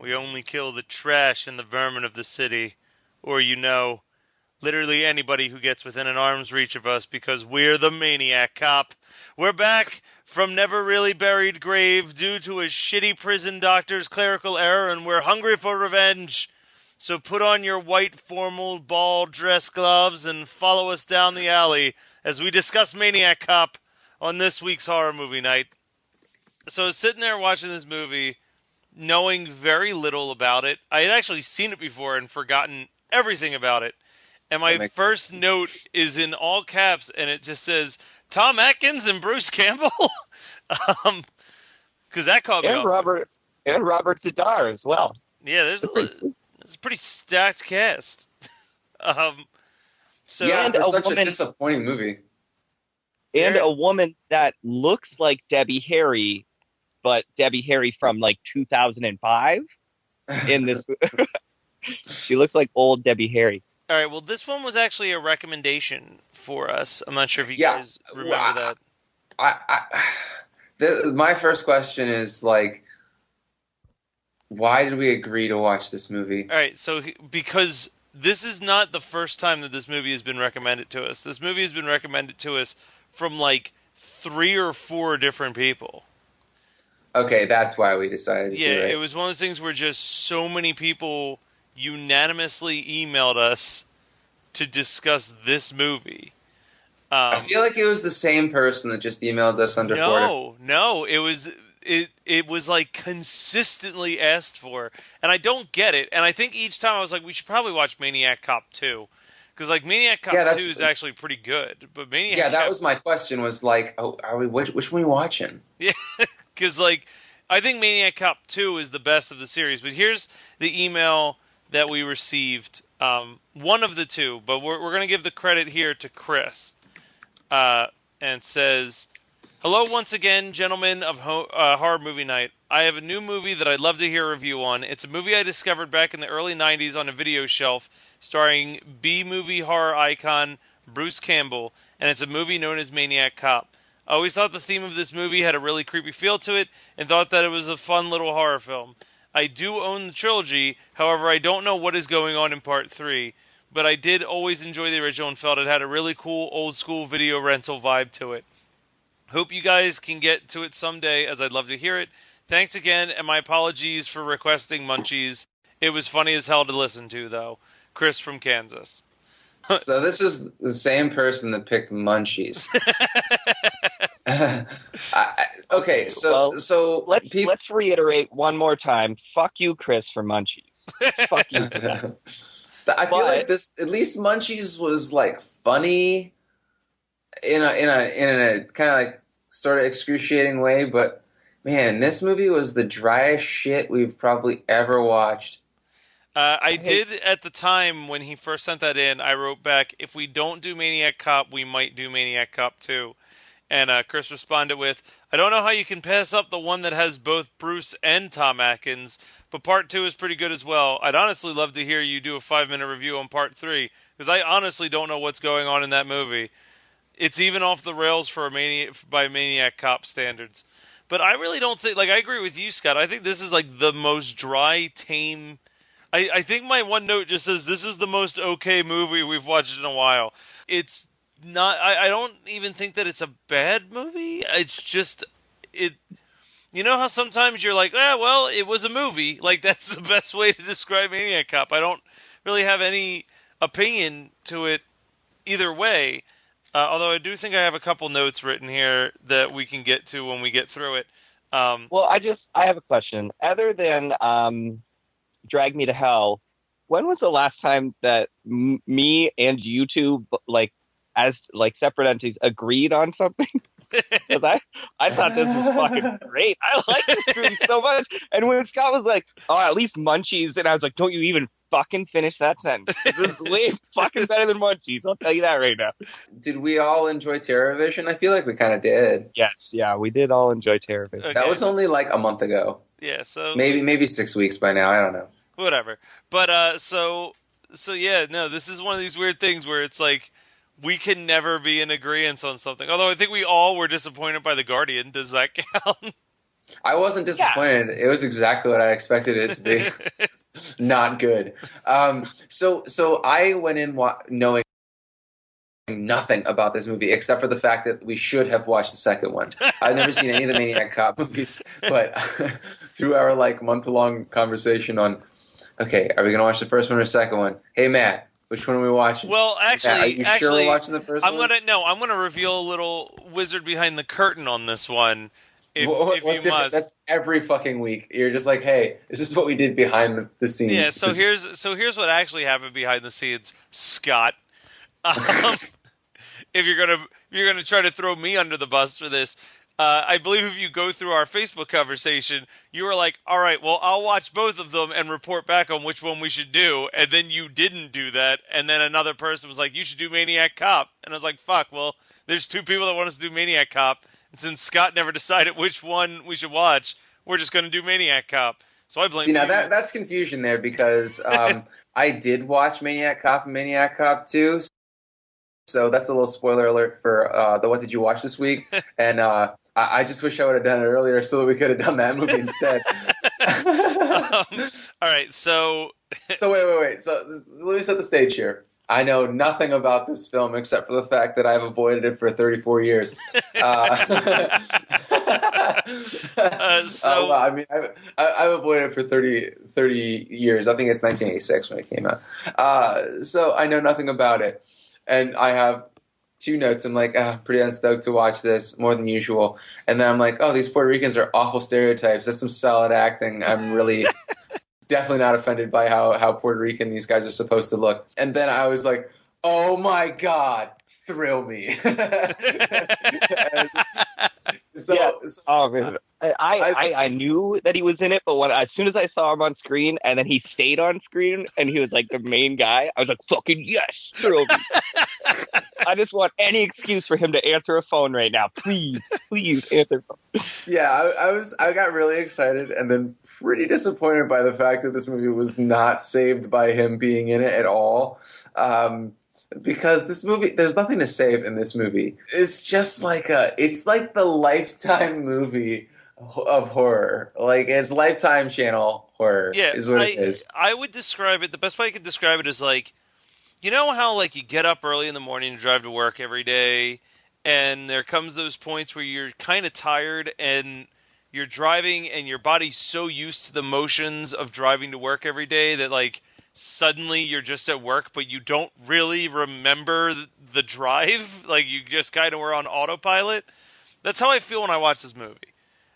We only kill the trash and the vermin of the city. Or, literally anybody who gets within an arm's reach of us because we're the Maniac Cop. We're back from never really buried grave due to a shitty prison doctor's clerical error, and we're hungry for revenge. So put on your white formal ball dress gloves and follow us down the alley as we discuss Maniac Cop on this week's horror movie night. So I was sitting there watching this movie, knowing very little about it. I had actually seen it before and forgotten everything about it. And my first note is in all caps, and it just says Tom Atkins and Bruce Campbell, because that caught me And off. Robert Zadar as well. Yeah, there's a pretty stacked cast. So yeah, and it's such a disappointing movie. And a woman that looks like Debbie Harry, but Debbie Harry from like 2005 in this. She looks like old Debbie Harry. All right, well, this one was actually a recommendation for us. I'm not sure if you guys remember that. My first question is, like, why did we agree to watch this movie? All right, so because this is not the first time that this movie has been recommended to us. This movie has been recommended to us from, like, 3 or 4 different people. Okay, that's why we decided to do it. Yeah, it was one of those things where just so many people unanimously emailed us to discuss this movie. I feel like it was the same person that just emailed us under No, it was like consistently asked for, and I don't get it. And I think each time I was like, we should probably watch Maniac Cop 2. Because, like, Maniac Cop 2 is actually pretty good. But Maniac Cop... that was my question, was like, which one are we watching? Yeah, because, like, I think Maniac Cop 2 is the best of the series. But here's the email that we received. One of the two, but we're going to give the credit here to Chris. And says, hello once again, gentlemen of Horror Movie Night. I have a new movie that I'd love to hear a review on. It's a movie I discovered back in the early 90s on a video shelf, starring B-movie horror icon Bruce Campbell, and it's a movie known as Maniac Cop. I always thought the theme of this movie had a really creepy feel to it, and thought that it was a fun little horror film. I do own the trilogy, however I don't know what is going on in part 3, but I did always enjoy the original and felt it had a really cool old school video rental vibe to it. Hope you guys can get to it someday, as I'd love to hear it. Thanks again, and my apologies for requesting Munchies. It was funny as hell to listen to, though. Chris from Kansas. So this is the same person that picked Munchies. Okay, so let's reiterate one more time. Fuck you, Chris, for Munchies. Fuck you for that. I feel like this, at least Munchies was like funny in a kind of like sort of excruciating way, but man, this movie was the driest shit we've probably ever watched. I did at the time when he first sent that in. I wrote back, if we don't do Maniac Cop, we might do Maniac Cop 2. And Chris responded with, I don't know how you can pass up the one that has both Bruce and Tom Atkins, but part 2 is pretty good as well. I'd honestly love to hear you do a 5-minute review on part 3, because I honestly don't know what's going on in that movie. It's even off the rails for by Maniac Cop standards. But I really don't think, like, I agree with you, Scott. I think this is like the most dry, tame... I think my one note just says, this is the most okay movie we've watched in a while. It's not... I don't even think that it's a bad movie. It's just... You know how sometimes you're like, well, it was a movie. Like, that's the best way to describe Maniac Cop. I don't really have any opinion to it either way. Although I do think I have a couple notes written here that we can get to when we get through it. Well, I have a question. Other than Drag Me to Hell, when was the last time that me and you two, like, as like separate entities, agreed on something? Because I thought this was fucking great. I like this movie so much. And when Scott was like, oh, at least Munchies, and I was like, don't you even fucking finish that sentence. This is way fucking better than Munchies. I'll tell you that right now. Did we all enjoy TerrorVision? I feel like we kind of did. Yes, yeah, we did all enjoy TerrorVision. Okay. That was only like a month ago. Yeah, so... Maybe 6 weeks by now. I don't know. Whatever. But, so yeah, no, this is one of these weird things where it's like, we can never be in agreement on something. Although I think we all were disappointed by The Guardian. Does that count? I wasn't Yeah, disappointed. It was exactly what I expected it to be. Not good. So I went in knowing nothing about this movie except for the fact that we should have watched the second one. I've never seen any of the Maniac Cop movies, but through our like month-long conversation on, okay, are we gonna watch the first one or the second one? Hey Matt, which one are we watching? Well, Matt, are you sure we're watching the 1st one? I'm gonna reveal a little wizard behind the curtain on this one, if What's you different? That's must. every fucking week. You're just like, hey, this is what we did behind the Yeah. scenes. So here's what actually happened behind the scenes, Scott. Um, if you're gonna try to throw me under the bus for this, I believe if you go through our Facebook conversation, you were like, "All right, well, I'll watch both of them and report back on which one we should do," and then you didn't do that, and then another person was like, "You should do Maniac Cop," and I was like, "Fuck, well, there's two people that want us to do Maniac Cop, and since Scott never decided which one we should watch, we're just gonna do Maniac Cop." So I blame See, now you. that's confusion there because I did watch Maniac Cop and Maniac Cop 2. So that's a little spoiler alert for the What Did You Watch This Week? And I just wish I would have done it earlier so that we could have done that movie instead. All right, so So wait. So let me set the stage here. I know nothing about this film except for the fact that I've avoided it for 34 years. so Well, I mean, I've avoided it for 30 years. I think it's 1986 when it came out. So I know nothing about it. And I have two notes. I'm like, pretty unstoked to watch this, more than usual. And then I'm like, oh, these Puerto Ricans are awful stereotypes. That's some solid acting. I'm really definitely not offended by how Puerto Rican these guys are supposed to look. And then I was like, oh my God, thrill me. So, yeah. so Oh man, I knew that he was in it, but as soon as I saw him on screen, and then he stayed on screen, and he was like the main guy, I was like, "Fucking yes, thrill me!" I just want any excuse for him to answer a phone right now. Please, please answer a phone. yeah, I got really excited and then pretty disappointed by the fact that this movie was not saved by him being in it at all. Because this movie, there's nothing to save in this movie. It's just like it's like the Lifetime movie of horror. Like it's Lifetime channel horror yeah, is what it is. I would describe it. The best way I could describe it is like, you know how like you get up early in the morning and drive to work every day, and there comes those points where you're kind of tired and you're driving and your body's so used to the motions of driving to work every day that like suddenly you're just at work, but you don't really remember the drive. Like you just kind of were on autopilot. That's how I feel when I watch this movie.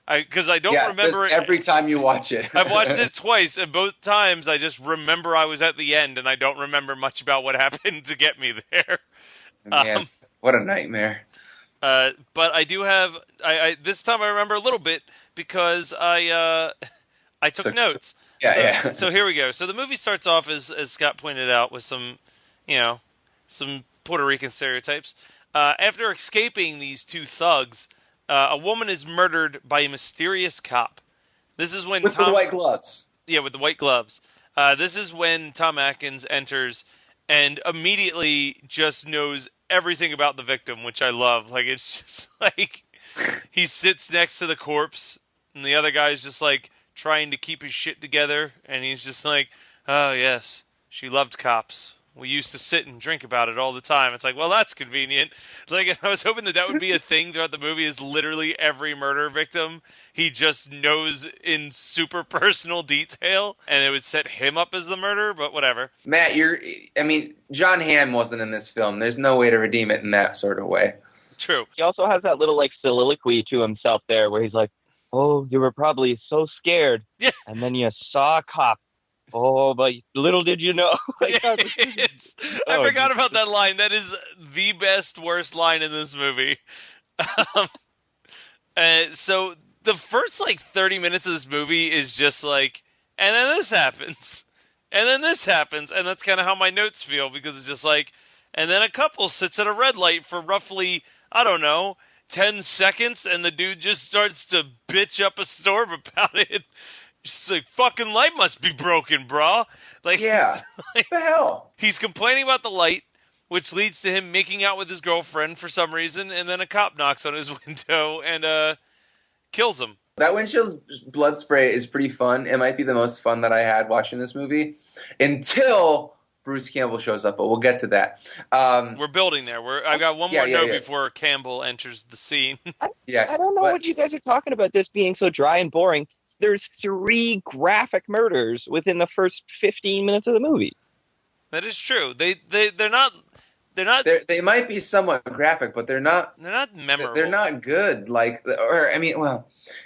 Because I don't remember it every time you watch it. I've watched it twice, and both times I just remember I was at the end, and I don't remember much about what happened to get me there. Man, what a nightmare. But I do have. I this time I remember a little bit because I took notes. Yeah. So here we go. So the movie starts off as Scott pointed out with some Puerto Rican stereotypes. After escaping these two thugs, a woman is murdered by a mysterious cop. This is when with the white gloves. Yeah, with the white gloves. This is when Tom Atkins enters and immediately just knows everything about the victim, which I love. Like it's just like he sits next to the corpse, and the other guy's just like trying to keep his shit together, and he's just like, "Oh yes, she loved cops. We used to sit and drink about it all the time." It's like, well, that's convenient. Like, I was hoping that would be a thing throughout the movie. Is literally every murder victim he just knows in super personal detail, and it would set him up as the murderer. But whatever. Matt, John Hamm wasn't in this film. There's no way to redeem it in that sort of way. True. He also has that little like soliloquy to himself there, where he's like, "Oh, you were probably so scared, Yeah. and then you saw a cop. Oh, but little did you know." Like, I forgot about that line. That is the best, worst line in this movie. So the first like 30 minutes of this movie is just like, and then this happens, and then this happens, and that's kind of how my notes feel, because it's just like, and then a couple sits at a red light for roughly, I don't know, 10 seconds, and the dude just starts to bitch up a storm about it. Just like, fucking light must be broken, brah. Like, yeah, like, what the hell? He's complaining about the light, which leads to him making out with his girlfriend for some reason, and then a cop knocks on his window and kills him. That windshield's blood spray is pretty fun. It might be the most fun that I had watching this movie until Bruce Campbell shows up, but we'll get to that. We're building there. I got one more note before Campbell enters the scene. I don't know what you guys are talking about, this being so dry and boring. There's 3 graphic murders within the first 15 minutes of the movie. That is true. They're not. They might be somewhat graphic, but they're not. They're not memorable. They're not good.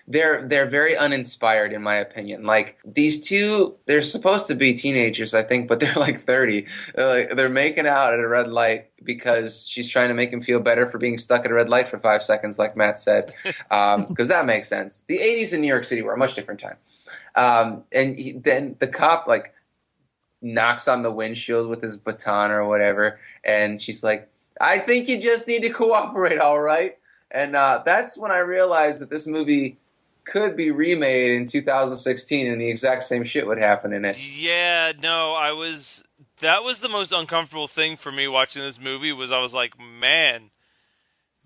They're very uninspired in my opinion. Like these two, they're supposed to be teenagers, I think, but they're like 30. They're making out at a red light because she's trying to make him feel better for being stuck at a red light for 5 seconds, like Matt said, because that makes sense. The 80s in New York City were a much different time. Then the cop knocks on the windshield with his baton or whatever, and she's like, I think you just need to cooperate, all right? And that's when I realized that this movie could be remade in 2016 and the exact same shit would happen in it. Yeah, no, that was the most uncomfortable thing for me watching this movie. I was like, man,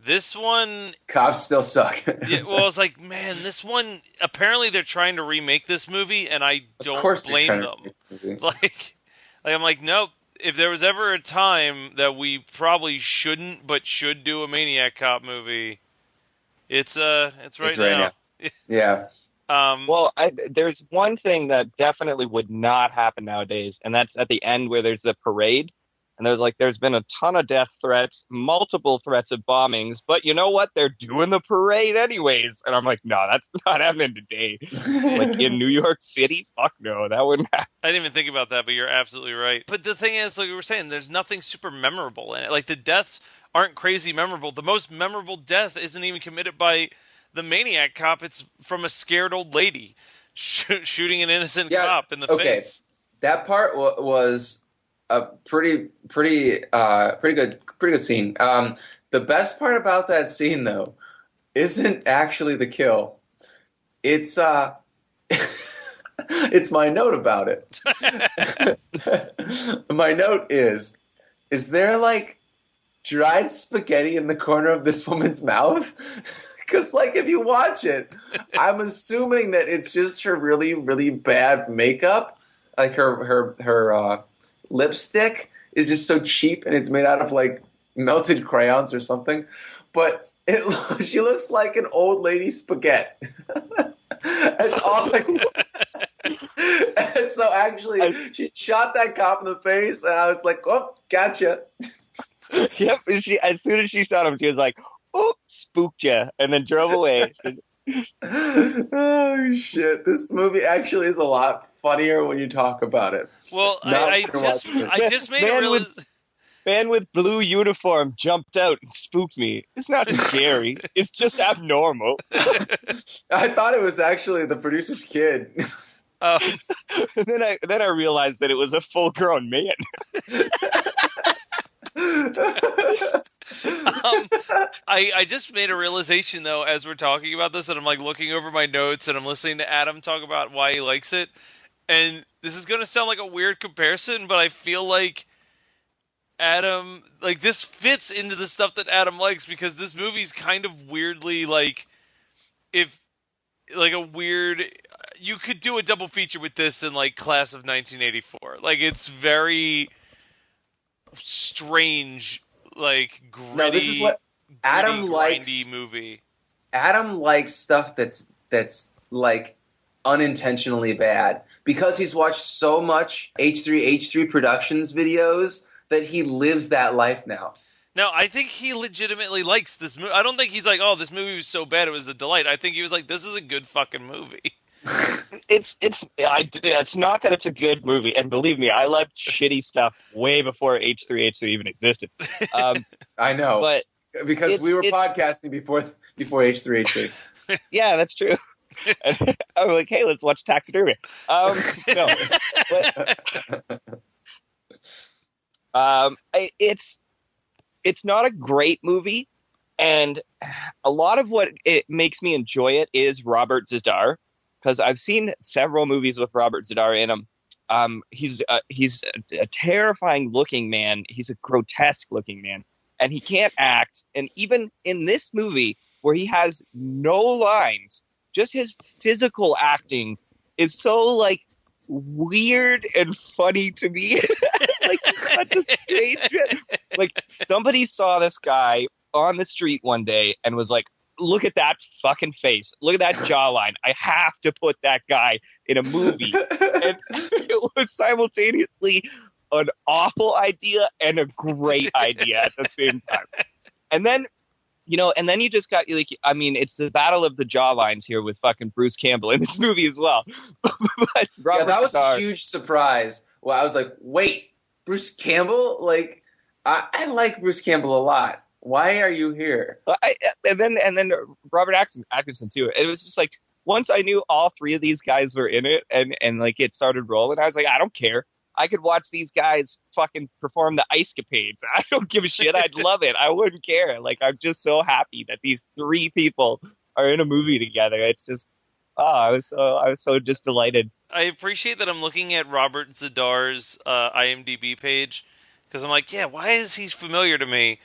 this one... Cops still suck. Yeah, well, I was like, man, this one... Apparently they're trying to remake this movie, and I don't blame them. Like, I'm like, nope. If there was ever a time that we probably shouldn't, but should do a Maniac Cop movie, it's right now. Yeah. There's one thing that definitely would not happen nowadays, and that's at the end where there's the parade. And there's been a ton of death threats, multiple threats of bombings, but you know what? They're doing the parade anyways. And I'm like, no, that's not happening today. Like in New York City? Fuck no, that wouldn't happen. I didn't even think about that, but you're absolutely right. But the thing is, like we were saying, there's nothing super memorable in it. Like the deaths aren't crazy memorable. The most memorable death isn't even committed by the Maniac Cop. It's from a scared old lady shooting an innocent cop in the face. That part was a pretty good scene. The best part about that scene, though, isn't actually the kill. It's it's my note about it. My note is there like dried spaghetti in the corner of this woman's mouth? Because like if you watch it, I'm assuming that it's just her really, really bad makeup, like her lipstick is just so cheap and it's made out of like melted crayons or something, but she looks like an old lady spaghetti. That's all. So actually, she shot that cop in the face, and I was like, "Oh, gotcha." Yep. As soon as she shot him, she was like, "Oh, spooked ya," and then drove away. Oh shit! This movie actually is a lot funnier when you talk about it. Well, I just made a realization. Man with blue uniform jumped out and spooked me. It's not scary. It's just abnormal. I thought it was actually the producer's kid. And then I realized that it was a full-grown man. I just made a realization though as we're talking about this, and I'm like looking over my notes and I'm listening to Adam talk about why he likes it. And this is going to sound like a weird comparison, but I feel like Adam, like this fits into the stuff that Adam likes because this movie's kind of weirdly like, you could do a double feature with this in like Class of 1984. Like it's very strange, like gritty. No, this is what Adam likes. Grindy movie. Adam likes stuff that's like unintentionally bad because he's watched so much H3 Productions videos that he lives that life now. No, I think he legitimately likes this movie. I don't think he's like, oh, this movie was so bad it was a delight. I think he was like, this is a good fucking movie. It's not that it's a good movie, and believe me, I loved shitty stuff way before H3 even existed. I know, but because we were podcasting before H3. Yeah, that's true. I was like, hey, let's watch Taxidermy. No, but, it's not a great movie, and a lot of what it makes me enjoy it is Robert Z'Dar, because I've seen several movies with Robert Z'Dar in them. He's a terrifying looking man. He's a grotesque looking man, and he can't act. And even in this movie, where he has no lines, just his physical acting is so like weird and funny to me. Like such a strange. Like somebody saw this guy on the street one day and was like, "Look at that fucking face! Look at that jawline! I have to put that guy in a movie." And it was simultaneously an awful idea and a great idea at the same time. And then, and then you just got like, I mean, it's the battle of the jawlines here with fucking Bruce Campbell in this movie as well. But that was a huge surprise. Well, I was like, wait, Bruce Campbell? Like, I like Bruce Campbell a lot. Why are you here? And then Robert Atkinson too. It was just like, once I knew all three of these guys were in it and like it started rolling, I was like, I don't care. I could watch these guys fucking perform the ice capades. I don't give a shit. I'd love it. I wouldn't care. Like, I'm just so happy that these three people are in a movie together. It's just, I was so just delighted. I appreciate that I'm looking at Robert Zadar's IMDb page because I'm like, yeah, why is he familiar to me?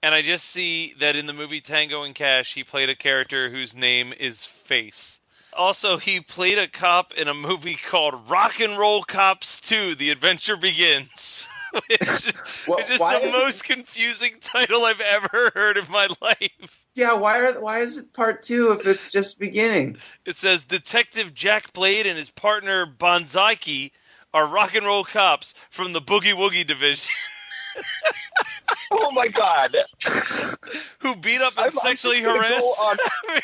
And I just see that in the movie Tango and Cash, he played a character whose name is Face. Also, he played a cop in a movie called Rock and Roll Cops 2, The Adventure Begins. which is the most confusing title I've ever heard in my life. Yeah, why is it part 2 if it's just beginning? It says Detective Jack Blade and his partner Bonzaiki are rock and roll cops from the Boogie Woogie Division. Oh my God! Who beat up and sexually harassed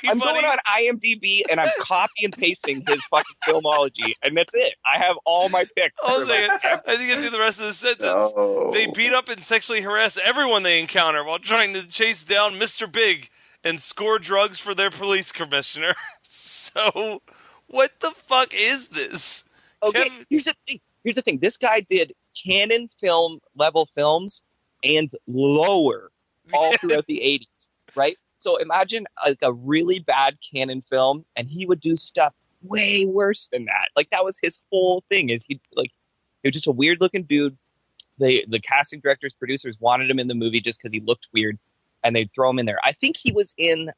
I'm going on IMDb and I'm copy and pasting his fucking filmology, and that's it. I have all my picks. Hold on a second. I think I do the rest of the sentence. No. They beat up and sexually harass everyone they encounter while trying to chase down Mr. Big and score drugs for their police commissioner. So, what the fuck is this? Okay, here's the thing. This guy did Canon film level films and lower all throughout the 80s, right? So imagine like a really bad Canon film, and he would do stuff way worse than that. Like that was his whole thing. He was just a weird looking dude. The casting directors, producers wanted him in the movie just because he looked weird, and they'd throw him in there. I think he was in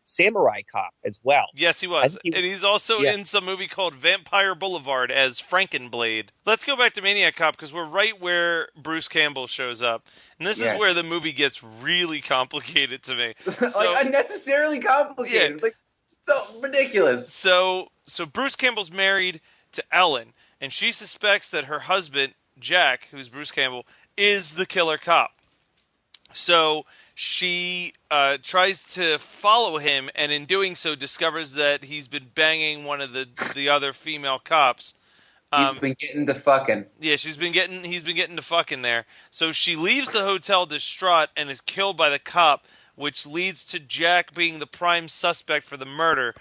Samurai Cop as well. Yes, he was. And he's also in some movie called Vampire Boulevard as Frankenblade. Let's go back to Maniac Cop because we're right where Bruce Campbell shows up. And this is where the movie gets really complicated to me. Like unnecessarily complicated. Yeah. Like so ridiculous. So Bruce Campbell's married to Ellen, and she suspects that her husband, Jack, who's Bruce Campbell, is the killer cop. So she tries to follow him, and in doing so discovers that he's been banging one of the other female cops. He's been getting to fucking. Yeah, he's been getting to fucking there. So she leaves the hotel distraught and is killed by the cop, which leads to Jack being the prime suspect for the murder.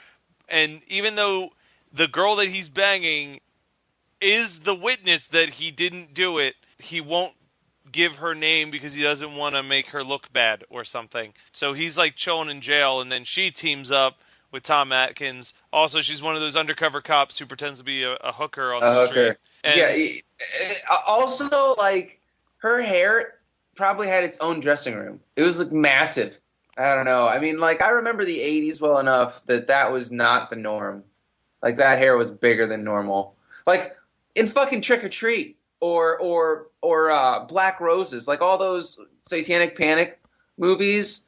And even though the girl that he's banging is the witness that he didn't do it, he won't give her name because he doesn't want to make her look bad or something. So he's like chilling in jail, and then she teams up with Tom Atkins. Also, she's one of those undercover cops who pretends to be a hooker on the street. And also, like, her hair probably had its own dressing room. It was, like, massive. I don't know. I mean, like, I remember the 80s well enough that was not the norm. Like, that hair was bigger than normal. Like, in fucking Trick or Treat or Black Roses, like all those Satanic Panic movies,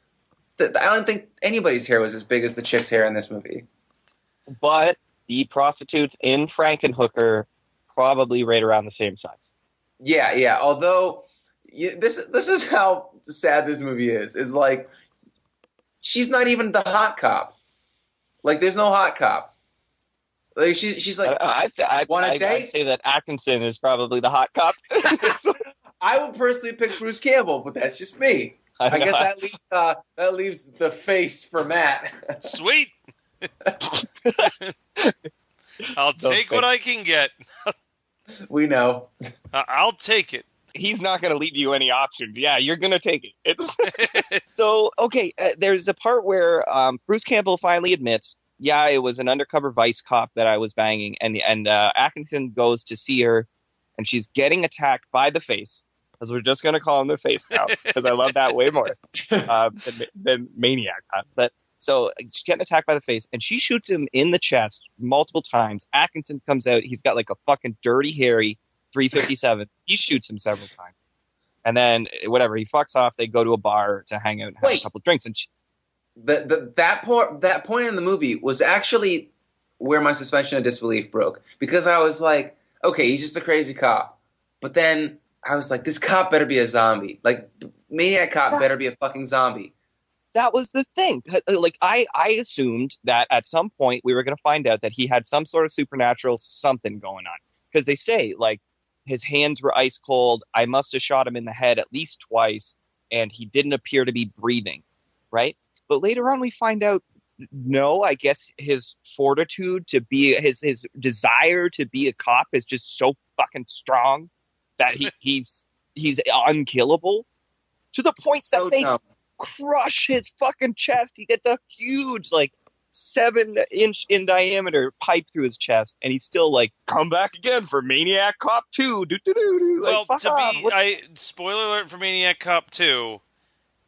I don't think anybody's hair was as big as the chick's hair in this movie. But the prostitutes in Frankenhooker probably right around the same size. Yeah. Although this is how sad this movie is. Is like she's not even the hot cop. Like there's no hot cop. Like she's like I want to date. I'd say that Atkinson is probably the hot cop. I would personally pick Bruce Campbell, but that's just me. I guess that leaves the face for Matt. Sweet. I'll take what I can get. We know. I'll take it. He's not going to leave you any options. Yeah, you're going to take it. It's so okay. There's a part where Bruce Campbell finally admits, yeah, it was an undercover vice cop that I was banging, and Atkinson goes to see her, and she's getting attacked by the Face. Because we're just going to call him the Face now, because I love that way more than Maniac. But So she's getting attacked by the face, and she shoots him in the chest multiple times. Atkinson comes out. He's got like a fucking dirty, hairy 357. He shoots him several times. And then, whatever, he fucks off. They go to a bar to hang out and have a couple drinks. And that point in the movie was actually where my suspension of disbelief broke. Because I was like, okay, he's just a crazy cop. But then I was like, this cop better be a zombie. Like, Maniac Cop better be a fucking zombie. That was the thing. Like, I assumed that at some point we were going to find out that he had some sort of supernatural something going on. Because they say, like, his hands were ice cold. I must have shot him in the head at least twice, and he didn't appear to be breathing, right? But later on we find out, no, I guess his fortitude to be, his desire to be a cop is just so fucking strong that he's unkillable. To the point that they crush his fucking chest. He gets a huge, like, 7-inch in diameter pipe through his chest, and he's still like, come back again for Maniac Cop 2. Well, spoiler alert for Maniac Cop 2,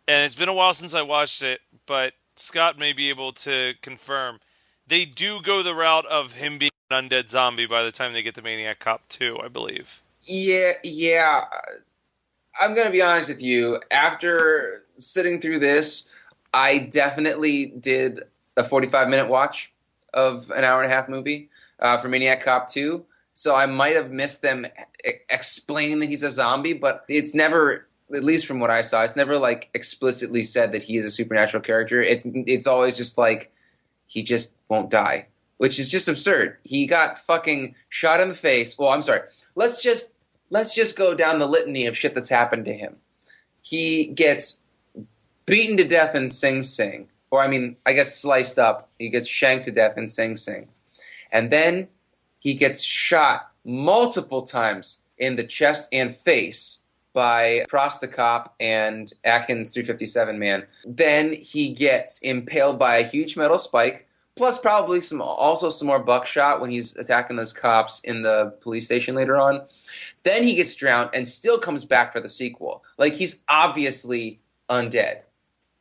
and it's been a while since I watched it, but Scott may be able to confirm. They do go the route of him being an undead zombie by the time they get to Maniac Cop 2, I believe. Yeah. I'm going to be honest with you. After sitting through this, I definitely did a 45-minute watch of an hour-and-a-half movie for Maniac Cop 2. So I might have missed them explaining that he's a zombie, but it's never, at least from what I saw, it's never like explicitly said that he is a supernatural character. It's always just like, he just won't die, which is just absurd. He got fucking shot in the face. Well, I'm sorry. Let's just go down the litany of shit that's happened to him. He gets beaten to death in Sing Sing. Or, I mean, I guess sliced up. He gets shanked to death in Sing Sing. And then he gets shot multiple times in the chest and face by Prostitute Cop and Atkins 357 man. Then he gets impaled by a huge metal spike, plus probably some more buckshot when he's attacking those cops in the police station later on. Then he gets drowned and still comes back for the sequel. Like, he's obviously undead.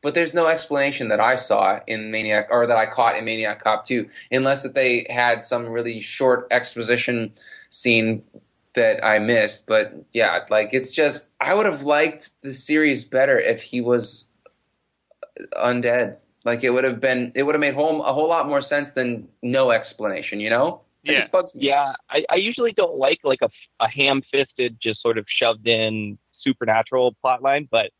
But there's no explanation that I saw in Maniac, or that I caught in Maniac Cop 2, unless that they had some really short exposition scene that I missed. But yeah, like, it's just, I would have liked the series better if he was undead. Like, it would have made a whole lot more sense than no explanation, you know? It just bugs me. Yeah, I usually don't like a ham-fisted, just sort of shoved in supernatural plotline, but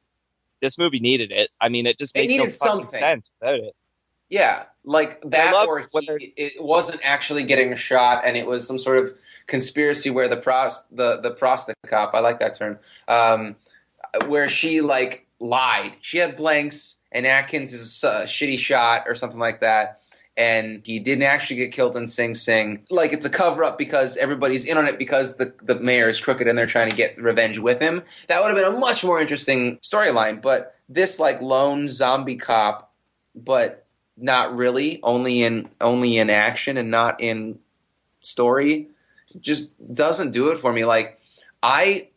this movie needed it. I mean, it just makes no fucking sense without it. Yeah, like that, or it wasn't actually getting a shot, and it was some sort of conspiracy where the prostitute cop, I like that term, where she like lied. She had blanks, and Atkins is a shitty shot or something like that, and he didn't actually get killed in Sing Sing. Like, it's a cover-up because everybody's in on it because the mayor is crooked and they're trying to get revenge with him. That would have been a much more interesting storyline, but this, like, lone zombie cop, but not really, only in action and not in story, just doesn't do it for me. Like, I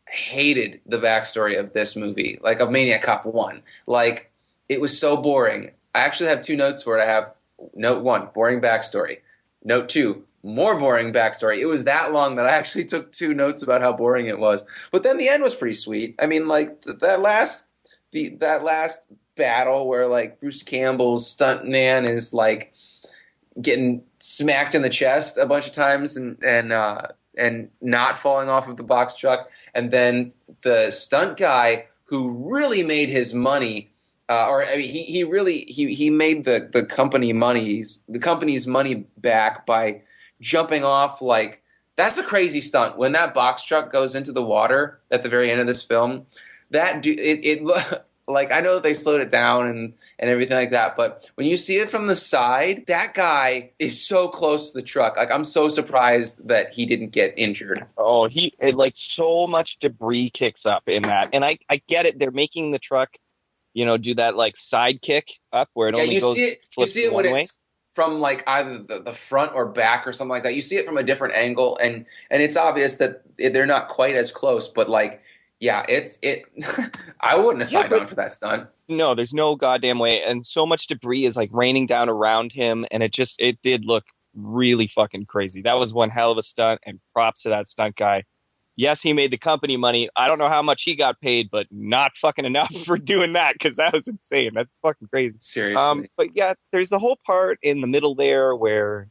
hated the backstory of this movie, like, of Maniac Cop 1. Like, it was so boring. I actually have 2 notes for it. I have Note 1, boring backstory. Note 2, more boring backstory. It was that long that I actually took 2 notes about how boring it was. But then the end was pretty sweet. I mean, like, that last battle where, like, Bruce Campbell's stuntman is, like, getting smacked in the chest a bunch of times and not falling off of the box truck. And then the stunt guy who really made his money, he made the company's money back by jumping off. Like, that's a crazy stunt. When that box truck goes into the water at the very end of this film, like, I know that they slowed it down and everything like that, but when you see it from the side, that guy is so close to the truck. Like, I'm so surprised that he didn't get injured. Oh, like, so much debris kicks up in that. And I get it. They're making the truck, do that, like, side kick up where it only goes. You see it when it's from, like, either the front or back or something like that. You see it from a different angle, and it's obvious that they're not quite as close, but, like, Yeah, it. I wouldn't have Yeah, signed but on for that stunt. no, there's no goddamn way. And so much debris is like raining down around him, and it did look really fucking crazy. That was one hell of a stunt, and props to that stunt guy. Yes, he made the company money. I don't know how much he got paid, but not fucking enough for doing that because that was insane. That's fucking crazy. Seriously. But yeah, there's the whole part in the middle there where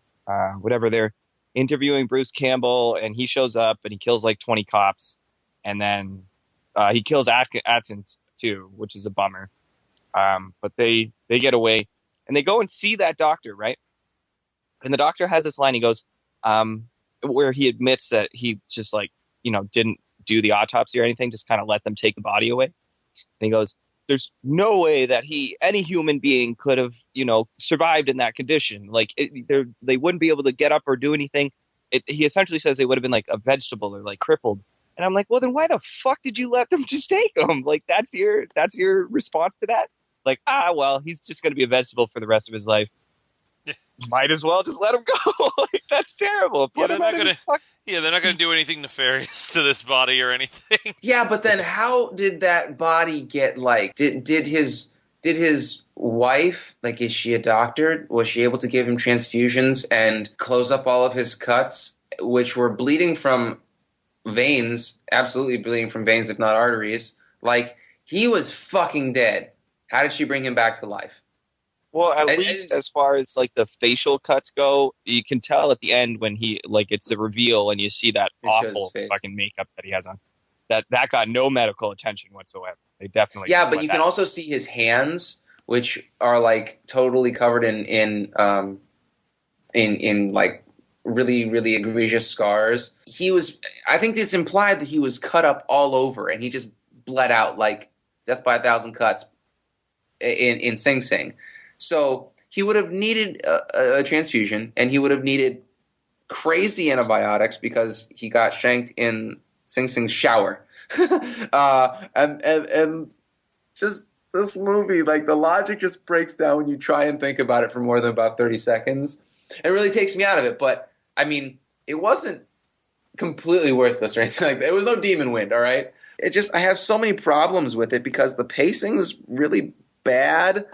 whatever they're interviewing Bruce Campbell, and he shows up and he kills like 20 cops, and then he kills Atkins too, which is a bummer. But they get away and they go and see that doctor, right? And the doctor has this line. He goes, where he admits that he just like, didn't do the autopsy or anything, just kind of let them take the body away. And he goes, there's no way that any human being could have, survived in that condition. Like they wouldn't be able to get up or do anything. He essentially says they would have been like a vegetable or like crippled. And I'm like, well, then why the fuck did you let them just take him? Like, that's your response to that? Like, well, he's just going to be a vegetable for the rest of his life. Might as well just let him go. Like, that's terrible. Yeah, they're not gonna do anything nefarious to this body or anything. Yeah, but then how did that body get like? Did his wife, like, is she a doctor? Was she able to give him transfusions and close up all of his cuts, which were bleeding from veins, absolutely bleeding from veins, if not arteries? Like, he was fucking dead. How did she bring him back to life? Well, at least as far as like the facial cuts go, you can tell at the end when he like it's a reveal and you see that awful fucking makeup that he has on. That got no medical attention whatsoever. They definitely but you can also see his hands, which are like totally covered in like really really egregious scars. I think it's implied that he was cut up all over and he just bled out like death by a thousand cuts in Sing Sing. So he would have needed a transfusion, and he would have needed crazy antibiotics because he got shanked in Sing Sing's shower. And just this movie, like, the logic just breaks down when you try and think about it for more than about 30 seconds. It really takes me out of it. But, I mean, it wasn't completely worthless or anything like that. It was no demon wind, all right? I have so many problems with it because the pacing is really bad.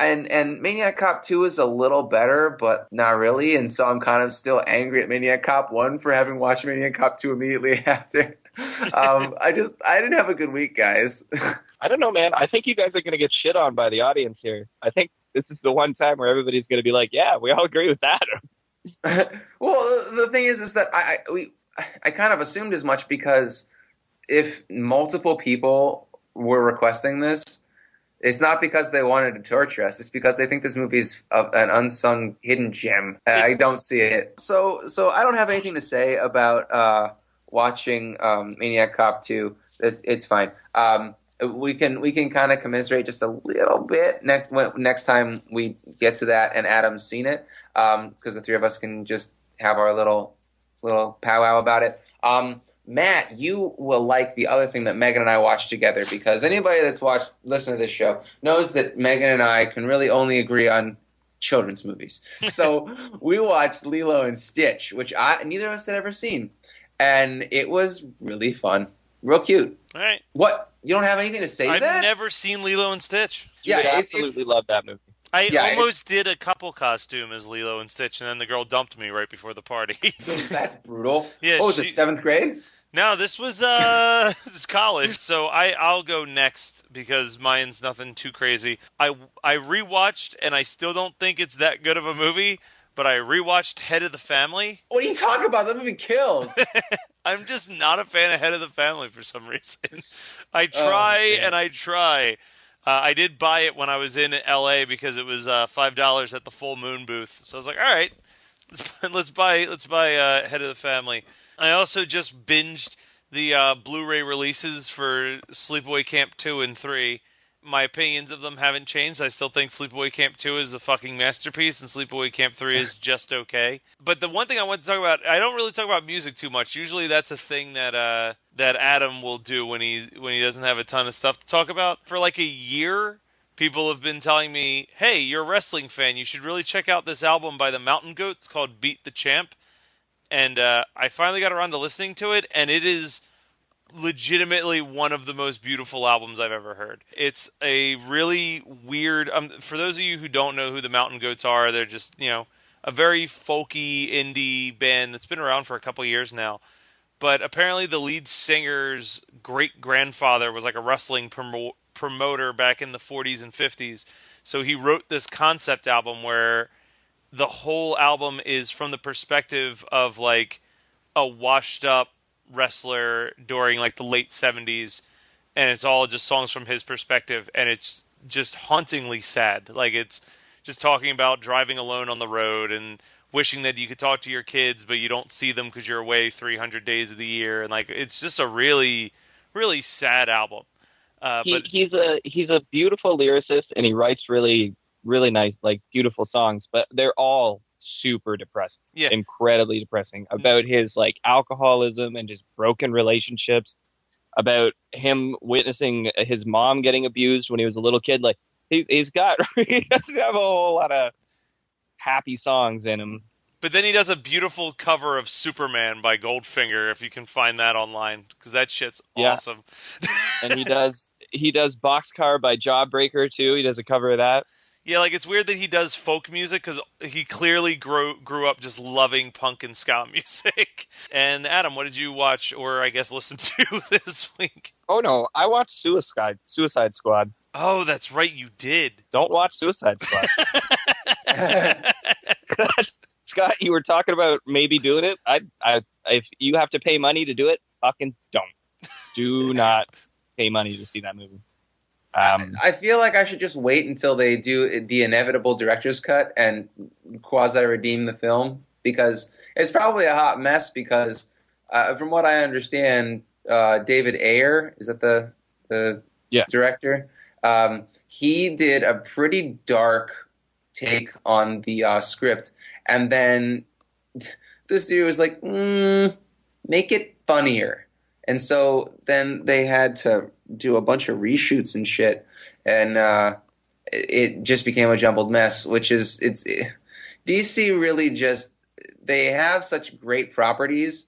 And Maniac Cop 2 is a little better, but not really. And so I'm kind of still angry at Maniac Cop 1 for having watched Maniac Cop 2 immediately after. I didn't have a good week, guys. I don't know, man. I think you guys are going to get shit on by the audience here. I think this is the one time where everybody's going to be like, yeah, we all agree with that. Well, the thing is that I kind of assumed as much because if multiple people were requesting this, it's not because they wanted to torture us. It's because they think this movie is an unsung hidden gem. I don't see it. So I don't have anything to say about watching Maniac Cop 2. It's fine. We can kind of commiserate just a little bit next time we get to that and Adam's seen it, because the three of us can just have our little powwow about it. Matt, you will like the other thing that Megan and I watched together, because anybody that's listened to this show knows that Megan and I can really only agree on children's movies. So we watched Lilo and Stitch, which neither of us had ever seen, and it was really fun, real cute. All right. What? You don't have anything to say to that? I've never seen Lilo and Stitch. You would absolutely love that movie. I almost did a couple costume as Lilo and Stitch, and then the girl dumped me right before the party. That's brutal. Yeah, what was it, 7th grade? No, this was this college, so I'll go next because mine's nothing too crazy. I rewatched, and I still don't think it's that good of a movie, but I rewatched Head of the Family. What are you talking about? That movie kills. I'm just not a fan of Head of the Family for some reason. I try and I try. I did buy it when I was in LA because it was $5 at the Full Moon booth. So I was like, all right, let's buy Head of the Family. I also just binged the Blu-ray releases for Sleepaway Camp 2 and 3. My opinions of them haven't changed. I still think Sleepaway Camp 2 is a fucking masterpiece and Sleepaway Camp 3 is just okay. But the one thing I want to talk about, I don't really talk about music too much. Usually that's a thing that Adam will do when he doesn't have a ton of stuff to talk about. For like a year, people have been telling me, hey, you're a wrestling fan. You should really check out this album by the Mountain Goats called Beat the Champ. And I finally got around to listening to it, and it is legitimately one of the most beautiful albums I've ever heard. It's a really weird. For those of you who don't know who the Mountain Goats are, they're just a very folky indie band that's been around for a couple years now. But apparently, the lead singer's great grandfather was like a wrestling promoter back in the 40s and 50s. So he wrote this concept album where the whole album is from the perspective of like a washed up wrestler during like the late 70s, and it's all just songs from his perspective, and it's just hauntingly sad. Like, it's just talking about driving alone on the road and wishing that you could talk to your kids but you don't see them because you're away 300 days of the year, and like it's just a really really sad album. But He's a beautiful lyricist, and he writes really really nice, like beautiful songs, but they're all super depressing, yeah, incredibly depressing, about his like alcoholism and just broken relationships, about him witnessing his mom getting abused when he was a little kid. Like he doesn't have a whole lot of happy songs in him. But then he does a beautiful cover of Superman by Goldfinger, if you can find that online, because that shit's awesome. And he does Boxcar by Jawbreaker too. He does a cover of that. Yeah, like it's weird that he does folk music because he clearly grew up just loving punk and ska music. And Adam, what did you watch, or I guess listen to this week? Oh no, I watched Suicide Squad. Oh, that's right, you did. Don't watch Suicide Squad. Scott, you were talking about maybe doing it. If you have to pay money to do it, fucking don't. Do not pay money to see that movie. I feel like I should just wait until they do the inevitable director's cut and quasi-redeem the film, because it's probably a hot mess, because from what I understand, David Ayer, is that the yes. director? He did a pretty dark take on the script, and then this dude was like, make it funnier. And so then they had to do a bunch of reshoots and shit, and it just became a jumbled mess. DC really just, they have such great properties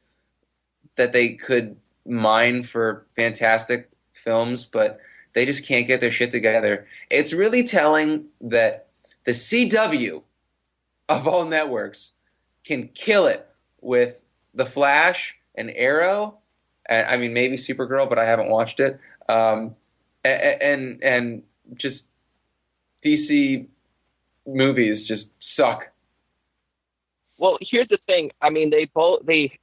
that they could mine for fantastic films, but they just can't get their shit together. It's really telling that the CW of all networks can kill it with The Flash and Arrow, and I mean maybe Supergirl, but I haven't watched it. And just DC movies just suck. Well, here's the thing. I mean,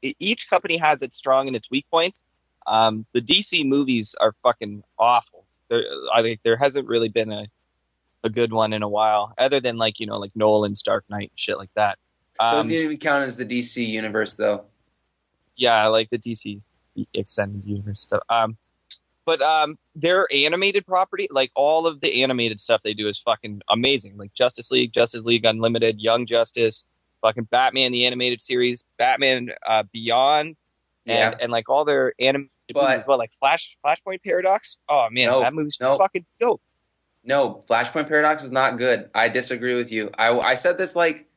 each company has its strong and its weak points. The DC movies are fucking awful. I think there hasn't really been a good one in a while, other than like Nolan's Dark Knight and shit like that. Those didn't even count as the DC universe, though. Yeah, like the DC extended universe stuff. But their animated property, like all of the animated stuff they do is fucking amazing. Like Justice League Unlimited, Young Justice, fucking Batman the animated series, Batman Beyond, and like all their animated movies as well, like Flashpoint Paradox. Oh man, that movie's fucking dope. No, Flashpoint Paradox is not good. I disagree with you. I said this like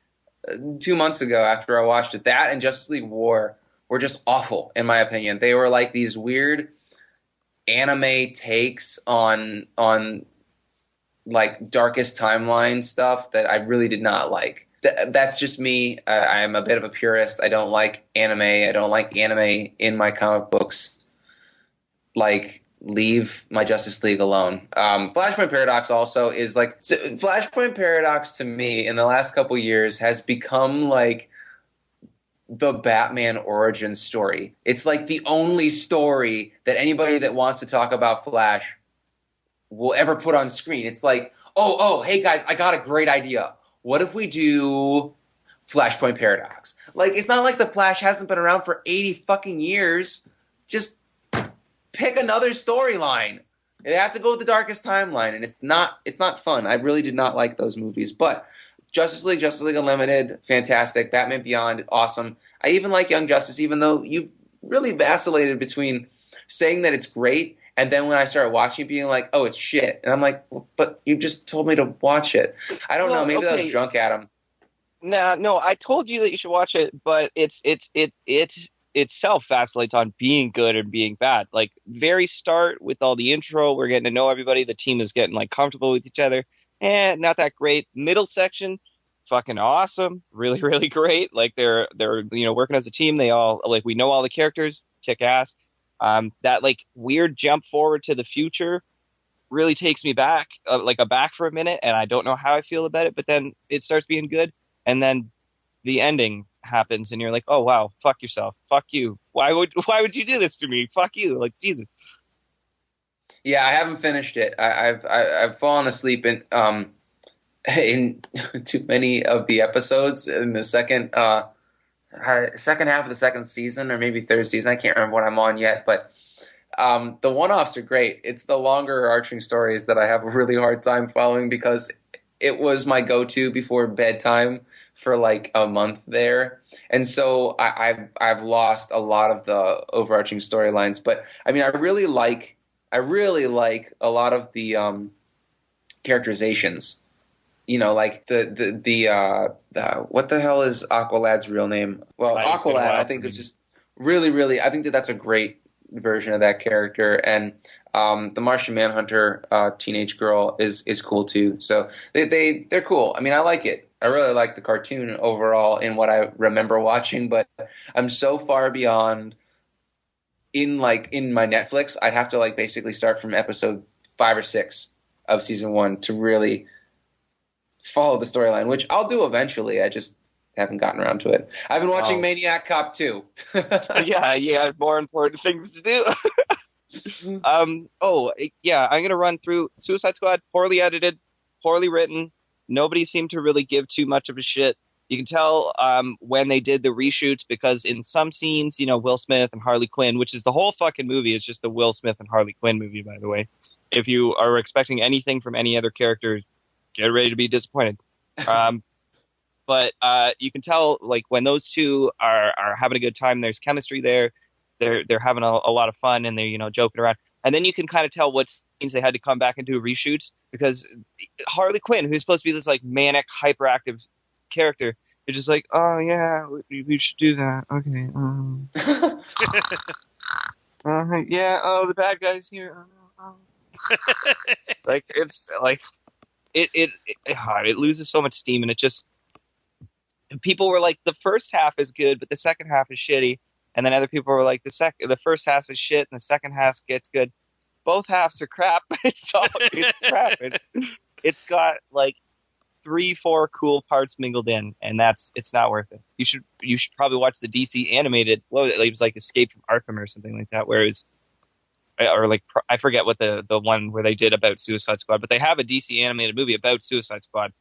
2 months ago after I watched it. That and Justice League War were just awful, in my opinion. They were like these weird anime takes on like Darkest Timeline stuff that I really did not like. That's just me. I'm a bit of a purist. I don't like anime. I don't like anime in my comic books. Like, leave my Justice League alone. Flashpoint Paradox also is like... Flashpoint Paradox, to me, in the last couple years, has become like the Batman origin story. It's like the only story that anybody that wants to talk about Flash will ever put on screen. It's like, oh, hey guys, I got a great idea. What if we do Flashpoint Paradox? Like, it's not like the Flash hasn't been around for 80 fucking years. Just pick another storyline. They have to go with the Darkest Timeline, and it's not fun. I really did not like those movies. But Justice League Unlimited, fantastic. Batman Beyond, awesome. I even like Young Justice, even though you really vacillated between saying that it's great and then when I started watching it being like, oh, it's shit. And I'm like, well, but you just told me to watch it. I don't know. Maybe that was drunk Adam. No, I told you that you should watch it, but it's itself vacillates on being good and being bad. Like very start with all the intro, we're getting to know everybody. The team is getting like comfortable with each other. Not that great. Middle section, fucking awesome, really really great. Like they're working as a team. They all like we know all the characters, kick ass. That like weird jump forward to the future really takes me back, back for a minute, and I don't know how I feel about it. But then it starts being good, and then the ending happens, and you're like, oh wow, fuck yourself, fuck you. Why would you do this to me? Fuck you, like Jesus. Yeah, I haven't finished it. I've fallen asleep in too many of the episodes in the second half of the second season, or maybe third season. I can't remember what I'm on yet, but the one-offs are great. It's the longer arching stories that I have a really hard time following, because it was my go-to before bedtime for like a month there. And so I've lost a lot of the overarching storylines. But I mean, I really like a lot of the characterizations. You know, like the what the hell is Aqualad's real name? Well, Aqualad, I think, is just really, really, I think that's a great version of that character. And the Martian Manhunter teenage girl is cool too. So they're cool. I mean, I like it. I really like the cartoon overall in what I remember watching, but I'm so far beyond in my Netflix. I'd have to like basically start from episode 5 or 6 of season 1 to really follow the storyline, which I'll do eventually. I just haven't gotten around to it. I've been watching Maniac Cop 2. yeah, more important things to do. I'm gonna run through Suicide Squad. Poorly edited, poorly written. Nobody seemed to really give too much of a shit. You can tell when they did the reshoots, because in some scenes, Will Smith and Harley Quinn, which is the whole fucking movie, is just the Will Smith and Harley Quinn movie, by the way. If you are expecting anything from any other characters, get ready to be disappointed. But you can tell, like, when those two are having a good time, there's chemistry there. They're having a lot of fun, and they're joking around. And then you can kind of tell what scenes they had to come back and do reshoots, because Harley Quinn, who's supposed to be this like manic, hyperactive character, you're just like, oh yeah, we should do that. Okay. Yeah. Oh, the bad guy's here. Like it's like it loses so much steam, and it just. People were like, the first half is good, but the second half is shitty. And then other people were like, the first half is shit, and the second half gets good. Both halves are crap. It's crap. It's got like 3-4 cool parts mingled in, and it's not worth it. You should probably watch the DC animated. It was like Escape from Arkham or something like that. Whereas, or like I forget what the one where they did about Suicide Squad, but they have a DC animated movie about Suicide Squad.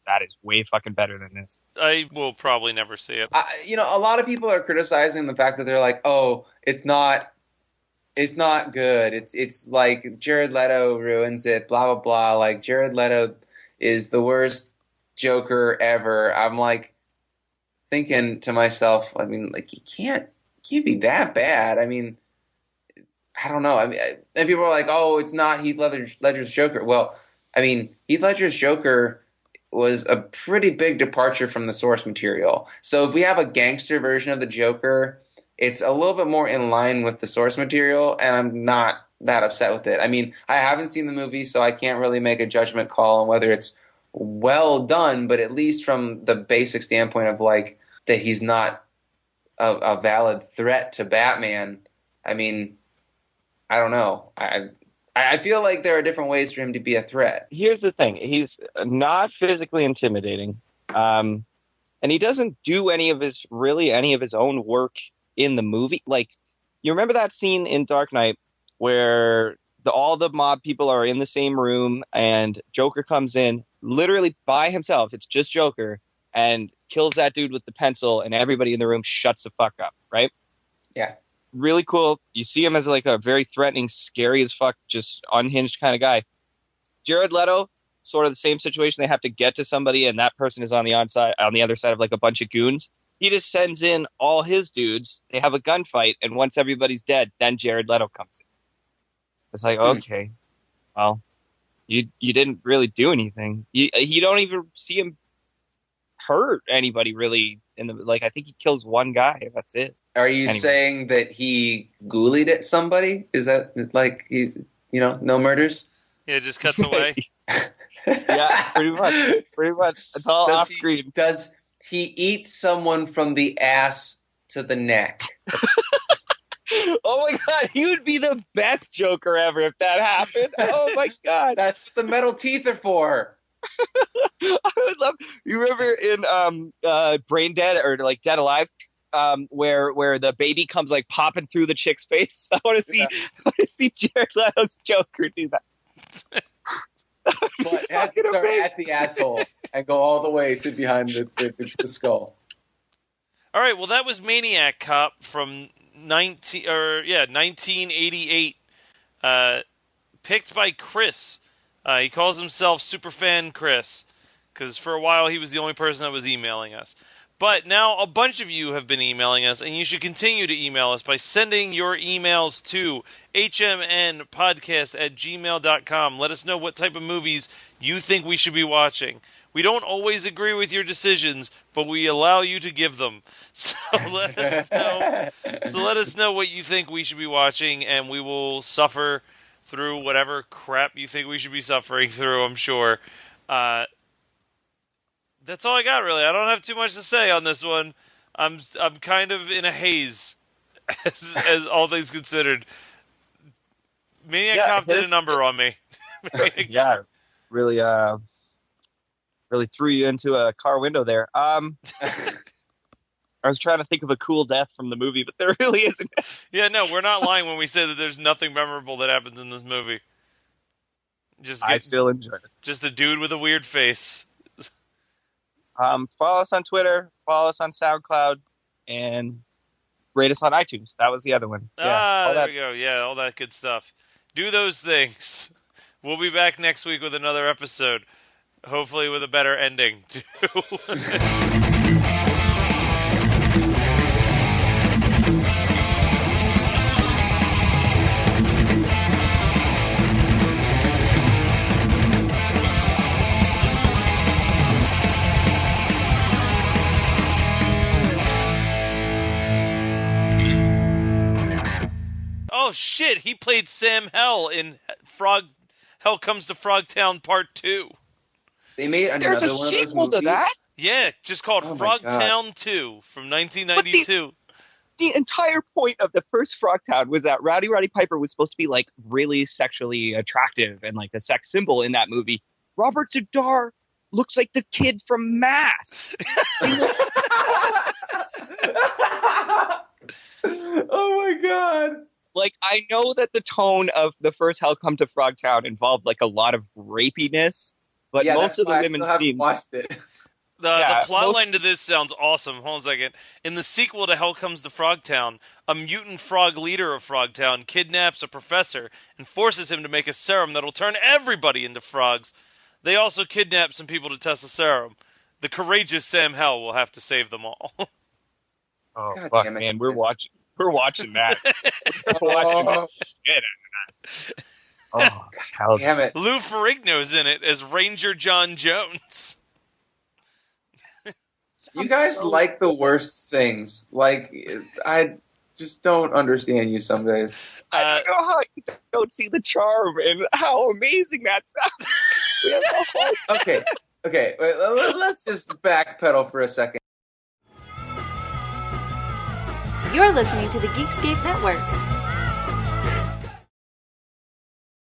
That is way fucking better than this. I will probably never see it. A lot of people are criticizing the fact that they're like, oh, it's not good. It's like Jared Leto ruins it, blah, blah, blah. Like, Jared Leto is the worst Joker ever. I'm like thinking to myself, I mean, like, he can't be that bad. I mean, I don't know. I mean, and people are like, oh, it's not Heath Ledger's Joker. Well, I mean, Heath Ledger's Joker was a pretty big departure from the source material. So if we have a gangster version of the Joker, it's a little bit more in line with the source material, and I'm not that upset with it. I mean, I haven't seen the movie, so I can't really make a judgment call on whether it's well done, but at least from the basic standpoint of like that he's not a valid threat to Batman, I mean, I don't know. I feel like there are different ways for him to be a threat. Here's the thing. He's not physically intimidating. And he doesn't do any of his own work in the movie. Like, you remember that scene in Dark Knight where all the mob people are in the same room and Joker comes in literally by himself. It's just Joker, and kills that dude with the pencil, and everybody in the room shuts the fuck up, right? Yeah. Really cool. You see him as like a very threatening, scary as fuck, just unhinged kind of guy. Jared Leto, sort of the same situation. They have to get to somebody, and that person is on the other side of like a bunch of goons. He just sends in all his dudes. They have a gunfight, and once everybody's dead, then Jared Leto comes in. It's like, okay, well, you didn't really do anything. You don't even see him hurt anybody really. I think he kills one guy. That's it. Are you saying that he ghoulied at somebody? Is that like he's, no murders? Yeah, just cuts away. Yeah, pretty much. It's all off screen. Does he eat someone from the ass to the neck? Oh my God, he would be the best Joker ever if that happened. Oh my God. That's what the metal teeth are for. I would love. You remember in Brain Dead or like Dead Alive, where the baby comes like popping through the chick's face? I want to see Jared Leto's Joker do that. But it has to start at the asshole and go all the way to behind the skull. All right, well, that was Maniac Cop from 1988, picked by Chris. He calls himself Superfan Chris, because for a while he was the only person that was emailing us. But now a bunch of you have been emailing us, and you should continue to email us by sending your emails to hmnpodcast@gmail.com. Let us know what type of movies you think we should be watching. We don't always agree with your decisions, but we allow you to give them. So let us know what you think we should be watching, and we will suffer through whatever crap you think we should be suffering through, I'm sure. That's all I got, really. I don't have too much to say on this one. I'm kind of in a haze, as all things considered. Maniac Cop did a number on me. Yeah, really threw you into a car window there. I was trying to think of a cool death from the movie, but there really isn't. Yeah, no, we're not lying when we say that there's nothing memorable that happens in this movie. I still enjoy it. Just a dude with a weird face. Follow us on Twitter, follow us on SoundCloud, and rate us on iTunes. That was the other one. There we go. Yeah, all that good stuff. Do those things. We'll be back next week with another episode. Hopefully with a better ending, too. Oh, shit, he played Sam Hell in Hell Comes to Frogtown Part 2. They made another There's a one of those sequel movies? to that? Yeah, just called Frogtown 2 from 1992. The entire point of the first Frogtown was that Rowdy Roddy Piper was supposed to be like really sexually attractive and like a sex symbol in that movie. Robert Z'Dar looks like the kid from Mask. Oh my God. Like, I know that the tone of the first Hell Come to Frogtown involved like a lot of rapiness, but most of the women seem watched it. The plot line to this sounds awesome. Hold on a second. In the sequel to Hell Comes to Frogtown, a mutant frog leader of Frogtown kidnaps a professor and forces him to make a serum that'll turn everybody into frogs. They also kidnap some people to test the serum. The courageous Sam Hell will have to save them all. Oh, God fuck, damn it. man. We're watching that. We're watching that shit out of that. Oh, hell. Damn it. Lou Ferrigno's in it as Ranger John Jones. You guys like the worst things. Like, I just don't understand you some days. I don't know how you don't see the charm and how amazing that sounds. Okay. Let's just backpedal for a second. You're listening to the Geekscape Network.